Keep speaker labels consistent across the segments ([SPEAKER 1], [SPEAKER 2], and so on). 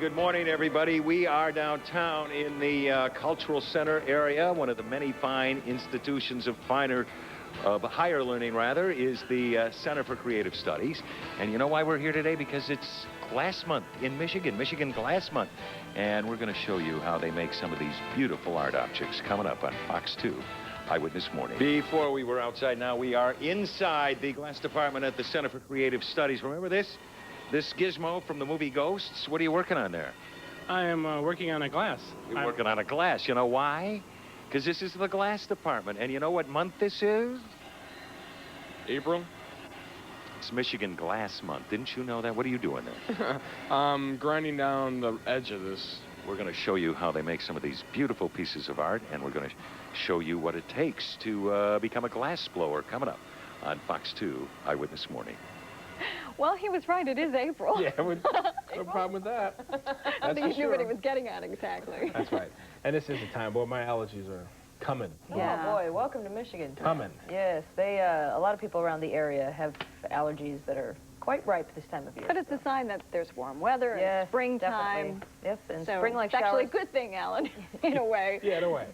[SPEAKER 1] good morning, everybody. We are downtown in the Cultural Center area. One of the many fine institutions of higher learning, rather, is the Center for Creative Studies. And you know why we're here today? Because it's Glass Month in Michigan, Michigan Glass Month. And we're going to show you how they make some of these beautiful art objects coming up on Fox 2. Eyewitness Morning. Before we were outside, now we are inside the glass department at the Center for Creative Studies. Remember this? This gizmo from the movie Ghosts? What are you working on there?
[SPEAKER 2] I am working on a glass.
[SPEAKER 1] You're working on a glass. You know why? Because this is the glass department. And you know what month this is?
[SPEAKER 2] April?
[SPEAKER 1] It's Michigan Glass Month. Didn't you know that? What are you doing there?
[SPEAKER 2] Grinding down the edge of this.
[SPEAKER 1] We're going to show you how they make some of these beautiful pieces of art, and we're going to show you what it takes to become a glass blower coming up on Fox 2 Eyewitness Morning.
[SPEAKER 3] Well, he was right. It is April.
[SPEAKER 2] Yeah, no problem with that.
[SPEAKER 3] I think he knew what he was getting at exactly.
[SPEAKER 2] That's right. And this is the time. Boy, my allergies are coming.
[SPEAKER 4] Yeah. Oh, boy. Welcome to Michigan.
[SPEAKER 2] Coming.
[SPEAKER 4] Yes. A lot of people around the area have allergies that are quite ripe this time of year.
[SPEAKER 3] But it's a sign that there's warm weather,
[SPEAKER 4] yes,
[SPEAKER 3] and springtime.
[SPEAKER 4] Definitely. Yes, and
[SPEAKER 3] so
[SPEAKER 4] spring-like
[SPEAKER 3] showers. It's actually a good thing, Alan, in a way.
[SPEAKER 2] Yeah, in a way.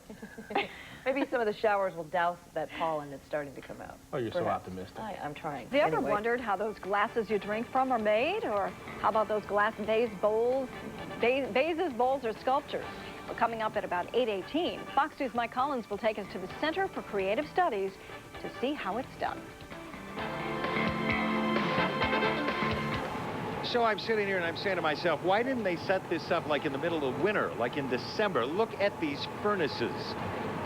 [SPEAKER 4] Maybe some of the showers will douse that pollen that's starting to come out.
[SPEAKER 2] Oh, you're so optimistic.
[SPEAKER 4] I'm trying.
[SPEAKER 3] Have you ever wondered how those glasses you drink from are made? Or how about those glass vase bowls? Vases, bowls, or sculptures? Well, coming up at about 8:18, Fox 2's Mike Collins will take us to the Center for Creative Studies to see how it's done.
[SPEAKER 1] So I'm sitting here and I'm saying to myself, why didn't they set this up like in the middle of winter, like in December? Look at these furnaces.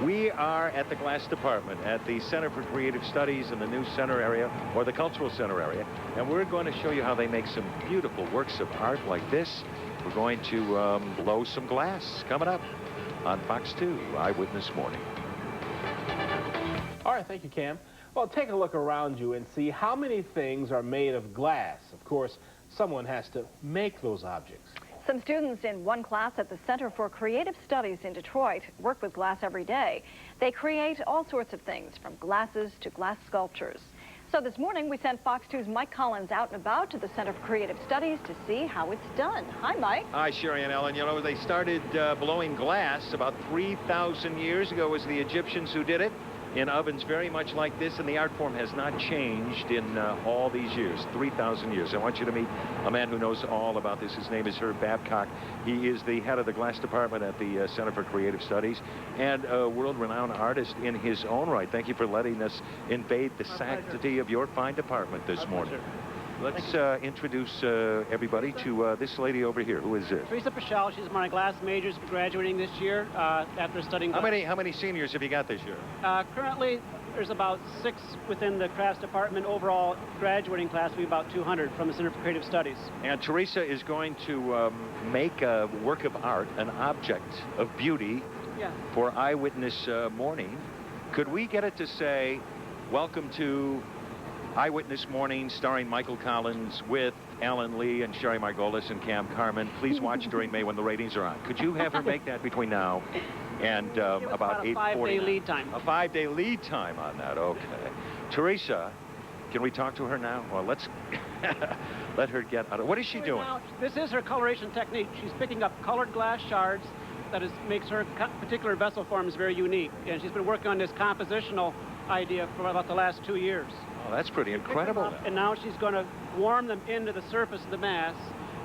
[SPEAKER 1] We are at the glass department at the Center for Creative Studies in the new center area, or the Cultural Center area, and we're going to show you how they make some beautiful works of art like this. We're going to blow some glass coming up on Fox 2 Eyewitness Morning.
[SPEAKER 2] All right, thank you, Cam. Well, take a look around you and see how many things are made of glass. Of course, someone has to make those objects.
[SPEAKER 3] Some students in one class at the Center for Creative Studies in Detroit work with glass every day. They create all sorts of things, from glasses to glass sculptures. So this morning, we sent Fox 2's Mike Collins out and about to the Center for Creative Studies to see how it's done. Hi, Mike.
[SPEAKER 1] Hi, Sherry and Ellen. You know, they started blowing glass about 3,000 years ago. It was the Egyptians who did it in ovens very much like this, and the art form has not changed in all these years, 3,000 years. I want you to meet a man who knows all about this. His name is Herb Babcock. He is the head of the glass department at the Center for Creative Studies and a world-renowned artist in his own right. Thank you for letting us invade the sanctity of your fine department this morning. Let's introduce everybody to this lady over here. Who is this?
[SPEAKER 5] Teresa Pichal. She's one of my glass majors graduating this year after studying glass.
[SPEAKER 1] How many seniors have you got this year?
[SPEAKER 5] Currently, there's about 6 within the crafts department. Overall, graduating class will be about 200 from the Center for Creative Studies.
[SPEAKER 1] And Teresa is going to make a work of art, an object of beauty for Eyewitness Morning. Could we get it to say, welcome to Eyewitness Morning, starring Michael Collins with Alan Lee and Sherry Margolis and Cam Carmen. Please watch during May when the ratings are on. Could you have her make that between now and about 8:40?
[SPEAKER 5] A 5-day lead time.
[SPEAKER 1] A 5-day lead time on that, okay. Teresa, can we talk to her now? Well, let's let her get out of... What is she doing?
[SPEAKER 5] Now, this is her coloration technique. She's picking up colored glass shards. That makes her particular vessel forms very unique. And she's been working on this compositional idea for about the last 2 years.
[SPEAKER 1] Oh, that's pretty incredible.
[SPEAKER 5] And now she's going to warm them into the surface of the mass,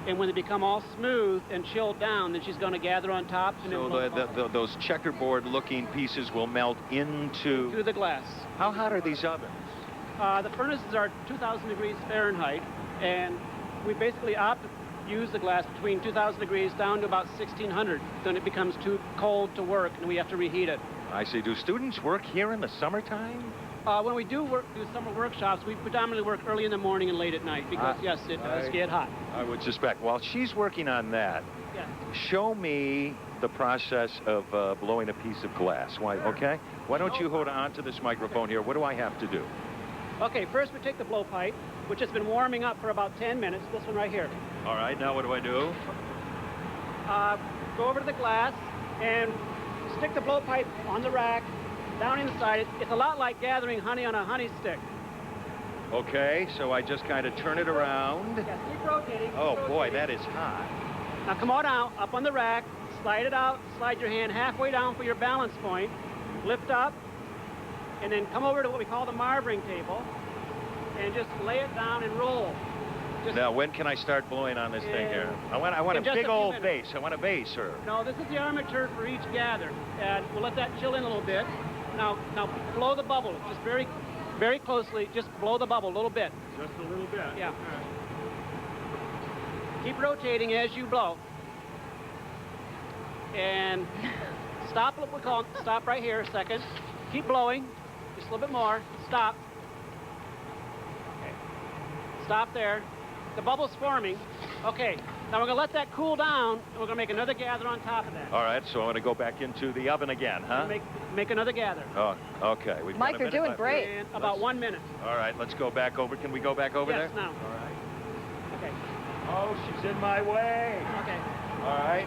[SPEAKER 5] and when they become all smooth and chilled down, then she's going to gather on top. And
[SPEAKER 1] so those checkerboard-looking pieces will melt into
[SPEAKER 5] the glass.
[SPEAKER 1] How hot are these ovens?
[SPEAKER 5] The furnaces are 2,000 degrees Fahrenheit, and we basically opt to use the glass between 2,000 degrees down to about 1,600. Then it becomes too cold to work, and we have to reheat it.
[SPEAKER 1] I see. Do students work here in the summertime?
[SPEAKER 5] When we do summer workshops, we predominantly work early in the morning and late at night because, yes, it does get hot.
[SPEAKER 1] I would suspect. While she's working on that, show me the process of blowing a piece of glass. Why?
[SPEAKER 5] Sure.
[SPEAKER 1] Okay? Why don't you hold on to this microphone here? What do I have to do?
[SPEAKER 5] Okay, first we take the blowpipe, which has been warming up for about 10 minutes. This one right here.
[SPEAKER 1] All right, now what do I do?
[SPEAKER 5] Go over to the glass and stick the blowpipe on the rack, down inside it. It's a lot like gathering honey on a honey stick.
[SPEAKER 1] Okay, so I just kind of turn it around.
[SPEAKER 5] Yeah, keep rotating.
[SPEAKER 1] Oh, boy, that is hot.
[SPEAKER 5] Now come on out, up on the rack, slide it out, slide your hand halfway down for your balance point, lift up, and then come over to what we call the marbling table, and just lay it down and roll. Just
[SPEAKER 1] Now, when can I start blowing on this thing here? I want a
[SPEAKER 5] in just
[SPEAKER 1] big
[SPEAKER 5] a few
[SPEAKER 1] old
[SPEAKER 5] minutes.
[SPEAKER 1] base. I want a base, sir.
[SPEAKER 5] No, this is the armature for each gather, and we'll let that chill in a little bit. Now blow the bubble, just very, very closely. Just blow the bubble a little bit.
[SPEAKER 1] Just a little bit.
[SPEAKER 5] Yeah. Keep rotating as you blow. And stop. What we call stop right here a second. Keep blowing, just a little bit more. Stop. Okay. Stop there. The bubble's forming. Okay. Now we're gonna let that cool down, and we're gonna make another gather on top of that.
[SPEAKER 1] All right, so I'm going to go back into the oven again, huh?
[SPEAKER 5] Make another gather.
[SPEAKER 1] Oh, okay. We've got
[SPEAKER 3] Mike,
[SPEAKER 1] a
[SPEAKER 3] you're
[SPEAKER 1] minute
[SPEAKER 3] doing
[SPEAKER 1] left.
[SPEAKER 3] great.
[SPEAKER 5] And about 1 minute.
[SPEAKER 1] All right, let's go back over. Can we go back over
[SPEAKER 5] Yes,
[SPEAKER 1] there?
[SPEAKER 5] now.
[SPEAKER 1] All right.
[SPEAKER 5] Okay.
[SPEAKER 1] Oh, she's in my way.
[SPEAKER 5] Okay.
[SPEAKER 1] All right.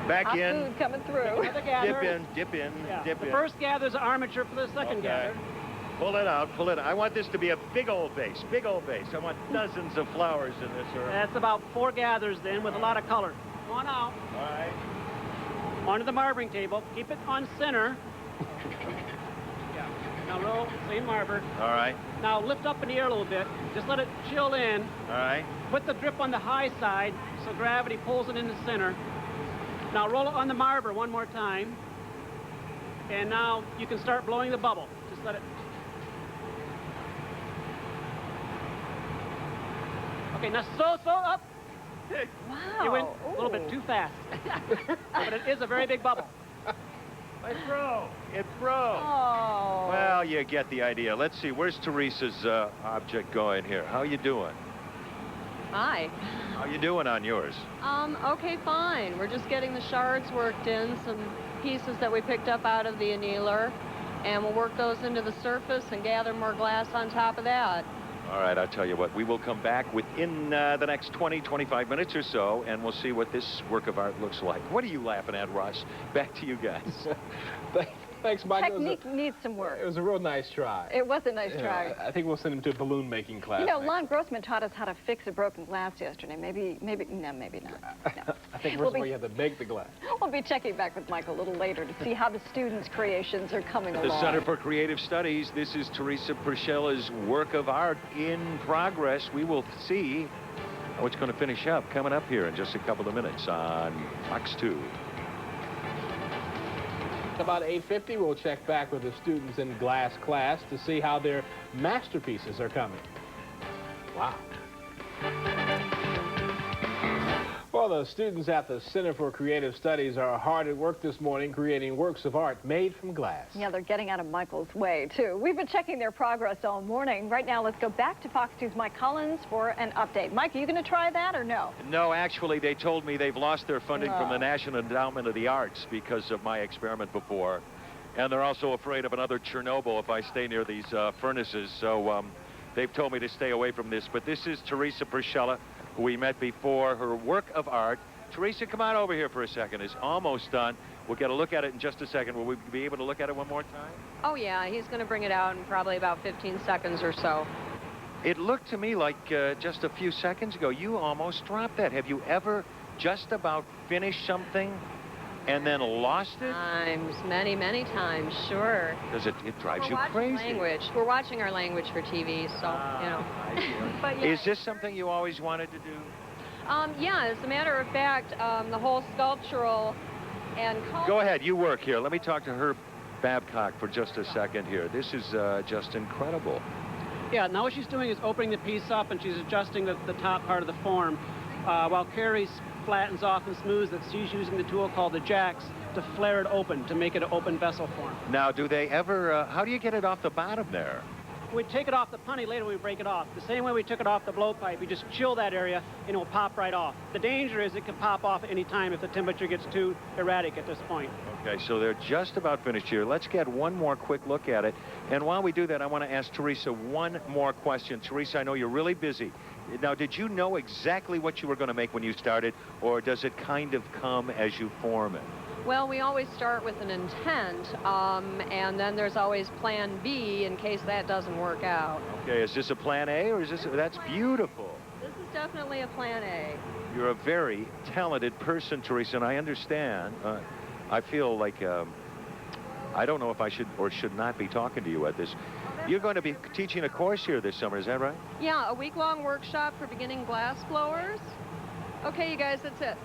[SPEAKER 1] Back
[SPEAKER 3] Hot
[SPEAKER 1] in.
[SPEAKER 3] food coming through.
[SPEAKER 5] Another gather.
[SPEAKER 1] Dip in,
[SPEAKER 5] Yeah.
[SPEAKER 1] dip
[SPEAKER 5] The
[SPEAKER 1] in.
[SPEAKER 5] first gather's an armature for the second
[SPEAKER 1] Okay.
[SPEAKER 5] gather.
[SPEAKER 1] Pull it out, pull it out. I want this to be a big old base, big old base. I want dozens of flowers in this, sir.
[SPEAKER 5] That's about 4 gathers then with a lot of color. Come on out.
[SPEAKER 1] All right.
[SPEAKER 5] Onto the marbling table. Keep it on center. Yeah. Now roll, same marber.
[SPEAKER 1] All right.
[SPEAKER 5] Now lift up in the air a little bit. Just let it chill in.
[SPEAKER 1] All right.
[SPEAKER 5] Put the drip on the high side so gravity pulls it in the center. Now roll it on the marber one more time. And now you can start blowing the bubble. Just let it. Okay, now slow up.
[SPEAKER 3] Wow.
[SPEAKER 5] You went a little bit
[SPEAKER 3] Ooh.
[SPEAKER 5] too fast. But it is a very big bubble.
[SPEAKER 1] It broke. It broke.
[SPEAKER 3] Oh.
[SPEAKER 1] Well, you get the idea. Let's see. Where's Teresa's object going here? How you doing?
[SPEAKER 6] Hi.
[SPEAKER 1] How you doing on yours?
[SPEAKER 6] Okay, fine. We're just getting the shards worked in, some pieces that we picked up out of the annealer, and we'll work those into the surface and gather more glass on top of that.
[SPEAKER 1] All right, I'll tell you what. We will come back within the next 20, 25 minutes or so, and we'll see what this work of art looks like. What are you laughing at, Russ? Back to you guys.
[SPEAKER 2] Thanks, Mike.
[SPEAKER 3] Technique needs some work.
[SPEAKER 2] It was a real nice try.
[SPEAKER 3] It was a nice
[SPEAKER 2] Yeah,
[SPEAKER 3] try.
[SPEAKER 2] I think we'll send him to a balloon making class.
[SPEAKER 3] You know,
[SPEAKER 2] next.
[SPEAKER 3] Lon Grossman taught us how to fix a broken glass yesterday. Maybe not. No.
[SPEAKER 2] I think
[SPEAKER 3] We'll
[SPEAKER 2] first of all
[SPEAKER 3] be-
[SPEAKER 2] you have to bake the glass.
[SPEAKER 3] We'll be checking back with Mike a little later to see how the students' creations are coming
[SPEAKER 1] The
[SPEAKER 3] along.
[SPEAKER 1] Center for Creative Studies, this is Teresa Priscilla's work of art in progress. We will see how it's going to finish up coming up here in just a couple of minutes on Fox 2.
[SPEAKER 2] About 8:50, we'll check back with the students in glass class to see how their masterpieces are coming. Wow. Well, the students at the Center for Creative Studies are hard at work this morning creating works of art made from glass.
[SPEAKER 3] Yeah, they're getting out of Michael's way, too. We've been checking their progress all morning. Right now, let's go back to Fox 2's Mike Collins for an update. Mike, are you going to try that or no?
[SPEAKER 1] No, actually, they told me they've lost their funding from the
[SPEAKER 3] No.
[SPEAKER 1] National Endowment of the Arts because of my experiment before. And they're also afraid of another Chernobyl if I stay near these furnaces. So they've told me to stay away from this. But this is Teresa Priscilla, who we met before. Her work of art. Teresa, come on over here for a second. It's almost done. We'll get a look at it in just a second. Will we be able to look at it one more time?
[SPEAKER 6] Oh, yeah, he's going to bring it out in probably about 15 seconds or so.
[SPEAKER 1] It looked to me like just a few seconds ago, you almost dropped that. Have you ever just about finished something and then lost it?
[SPEAKER 6] Times, many, many times, sure.
[SPEAKER 1] Because it drives
[SPEAKER 6] We're
[SPEAKER 1] you
[SPEAKER 6] watching
[SPEAKER 1] crazy.
[SPEAKER 6] language. We're watching our language for TV, so, you know. But yeah,
[SPEAKER 1] Is this something you always wanted to do?
[SPEAKER 6] yeah, as a matter of fact, the whole sculptural and
[SPEAKER 1] Go ahead, you work here. Let me talk to Herb Babcock for just a second here. This is just incredible.
[SPEAKER 5] Yeah, now what she's doing is opening the piece up and she's adjusting the top part of the form, while Carrie flattens off and smooths it. She's using the tool called the jacks to flare it open, to make it an open vessel form.
[SPEAKER 1] Now, do they ever, how do you get it off the bottom there?
[SPEAKER 5] We take it off the punny later when we break it off. The same way we took it off the blowpipe, we just chill that area and it will pop right off. The danger is it can pop off at any time if the temperature gets too erratic at this point.
[SPEAKER 1] Okay, so they're just about finished here. Let's get one more quick look at it. And while we do that, I want to ask Teresa one more question. Teresa, I know you're really busy. Now, did you know exactly what you were going to make when you started, or does it kind of come as you form it?
[SPEAKER 6] Well, we always start with an intent, and then there's always plan B in case that doesn't work out.
[SPEAKER 1] Okay, is this a plan A, or is this, that's beautiful.
[SPEAKER 6] This is definitely a plan A.
[SPEAKER 1] You're a very talented person, Teresa, and I understand. I feel like I don't know if I should or should not be talking to you at this. You're going to be teaching a course here this summer, is that right?
[SPEAKER 6] Yeah, a week-long workshop for beginning glass blowers. Okay, you guys, that's it.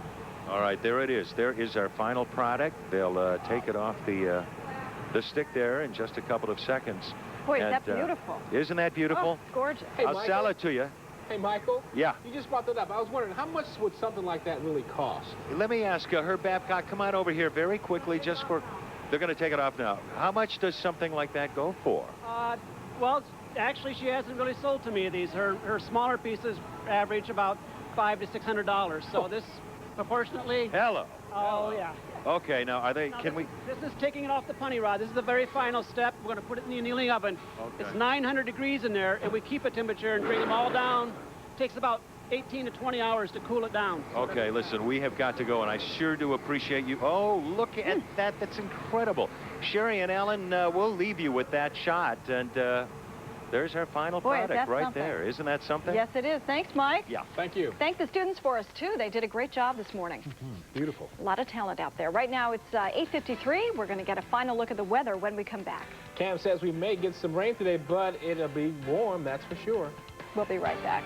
[SPEAKER 1] All right, there it is. There is our final product. They'll take it off the stick there in just a couple of seconds.
[SPEAKER 3] Boy, is
[SPEAKER 1] And,
[SPEAKER 3] that beautiful.
[SPEAKER 1] Isn't that beautiful?
[SPEAKER 3] Oh, it's gorgeous.
[SPEAKER 2] Hey,
[SPEAKER 1] I'll sell it to you.
[SPEAKER 2] Hey, Michael.
[SPEAKER 1] Yeah.
[SPEAKER 2] You just brought that up. I was wondering, how much would something like that really cost?
[SPEAKER 1] Let me ask Herb Babcock, come on over here very quickly just for... They're going to take it off now. How much does something like that go for?
[SPEAKER 5] Well, actually, she hasn't really sold to me these. Her smaller pieces average about $500 to $600. So this, proportionately...
[SPEAKER 1] Hello.
[SPEAKER 5] Oh, yeah.
[SPEAKER 1] Okay, now are they...
[SPEAKER 5] Now,
[SPEAKER 1] Can we...
[SPEAKER 5] This is taking it off the punny rod. This is the very final step. We're going to put it in the annealing oven.
[SPEAKER 1] Okay.
[SPEAKER 5] It's 900 degrees in there, and we keep a temperature and bring them all down. Takes about 18 to 20 hours to cool it down.
[SPEAKER 1] Okay, listen, we have got to go, and I sure do appreciate you. Oh, look at that. That's incredible. Sherry and Ellen, we'll leave you with that shot, and there's our final
[SPEAKER 3] Boy, is
[SPEAKER 1] product
[SPEAKER 3] that
[SPEAKER 1] right
[SPEAKER 3] something.
[SPEAKER 1] there. Isn't that something?
[SPEAKER 3] Yes, it is. Thanks, Mike.
[SPEAKER 1] Yeah.
[SPEAKER 2] Thank you.
[SPEAKER 3] Thank the students for us, too. They did a great job this morning.
[SPEAKER 2] Beautiful.
[SPEAKER 3] A lot of talent out there. Right now, it's 8:53. We're going to get a final look at the weather when we come back.
[SPEAKER 2] Cam says we may get some rain today, but it'll be warm, that's for sure.
[SPEAKER 3] We'll be right back.